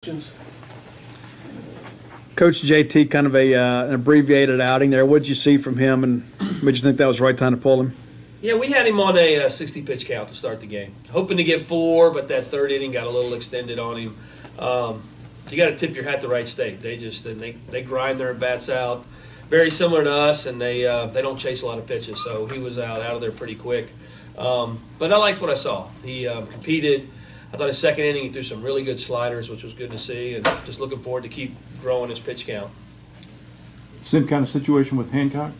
Coach JT, kind of an abbreviated outing there. What did you see from him, and did you think that was the right time to pull him? Yeah, we had him on a 60-pitch count to start the game. Hoping to get 4, but that third inning got a little extended on him. You got to tip your hat to Wright State. They grind their bats out, very similar to us, and they don't chase a lot of pitches. So he was out of there pretty quick. But I liked what I saw. He competed. I thought his second inning he threw some really good sliders, which was good to see, and just looking forward to keep growing his pitch count. Same kind of situation with Hancock?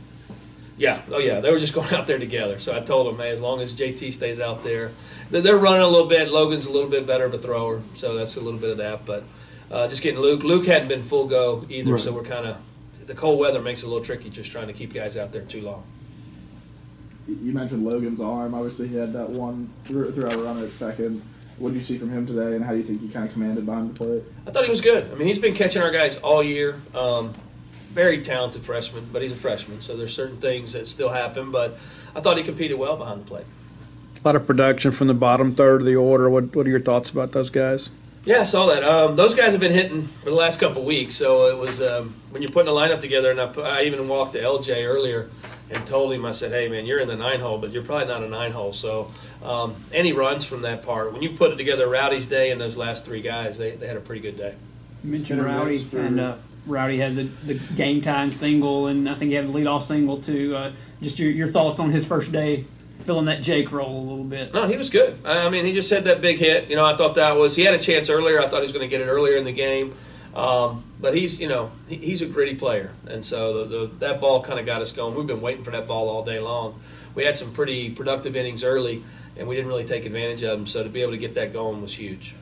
Yeah, oh yeah, they were just going out there together. So I told them, hey, as long as JT stays out there, they're running a little bit. Logan's a little bit better of a thrower, so that's a little bit of that. But just getting Luke. Luke hadn't been full go either, right. So we're kind of the cold weather makes it a little tricky just trying to keep guys out there too long. You mentioned Logan's arm. Obviously, he had that one throughout a runner at second. What did you see from him today, and how do you think he kind of commanded behind the plate? I thought he was good. I mean, he's been catching our guys all year. Very talented freshman, but he's a freshman, so there's certain things that still happen. But I thought he competed well behind the plate. A lot of production from the bottom third of the order. What are your thoughts about those guys? Yeah, I saw that. Those guys have been hitting for the last couple of weeks, so it was when you're putting a lineup together, and I even walked to LJ earlier and told him, I said, hey, man, you're in the 9-hole, but you're probably not a 9-hole. So any runs from that part, when you put it together, Rowdy's day and those last 3 guys, they had a pretty good day. You mentioned Rowdy, and Rowdy had the game-time single, and I think he had the leadoff single too. Just your thoughts on his first day, filling that Jake role a little bit. No, he was good. I mean, he just had that big hit. I thought he had a chance earlier. I thought he was going to get it earlier in the game. But he's a gritty player, and so that ball kind of got us going. We've been waiting for that ball all day long. We had some pretty productive innings early, and we didn't really take advantage of them. So to be able to get that going was huge.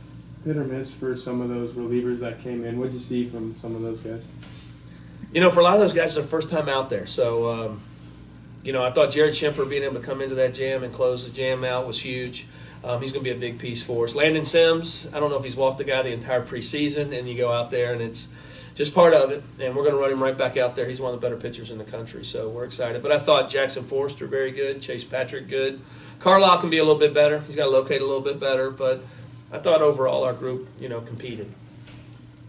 Hit or miss for some of those relievers that came in. What did you see from some of those guys? For a lot of those guys, it's their first time out there. So, I thought Jared Schemper being able to come into that jam and close the jam out was huge. He's going to be a big piece for us. Landon Sims, I don't know if he's walked the guy the entire preseason, and you go out there and it's just part of it, and we're going to run him right back out there. He's one of the better pitchers in the country, so we're excited. But I thought Jackson Forrester very good, Chase Patrick good. Carlisle can be a little bit better. He's got to locate a little bit better, but I thought overall our group, competed.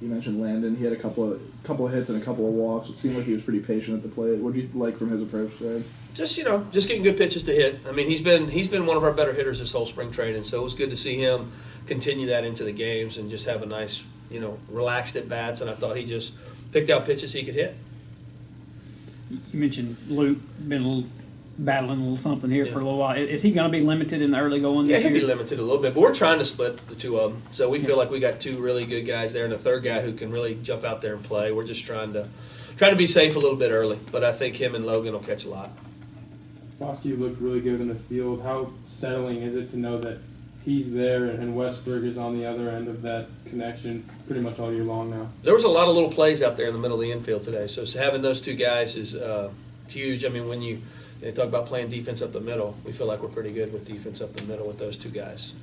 You mentioned Landon. He had a couple of hits and a couple of walks. It seemed like he was pretty patient at the plate. What did you like from his approach today? Just getting good pitches to hit. I mean, he's been one of our better hitters this whole spring training, so it was good to see him continue that into the games and just have a nice, relaxed at bats. And I thought he just picked out pitches he could hit. You mentioned Luke been battling a little something here for a little while. Is he going to be limited in the early going this year? Yeah, he'll be limited a little bit, but we're trying to split the 2 of them. So we feel like we got 2 really good guys there and a third guy who can really jump out there and play. We're just trying to be safe a little bit early, but I think him and Logan will catch a lot. Foskey looked really good in the field. How settling is it to know that he's there and Westberg is on the other end of that connection pretty much all year long now? There was a lot of little plays out there in the middle of the infield today, so having those 2 guys is huge. I mean, when you talk about playing defense up the middle, we feel like we're pretty good with defense up the middle with those 2 guys.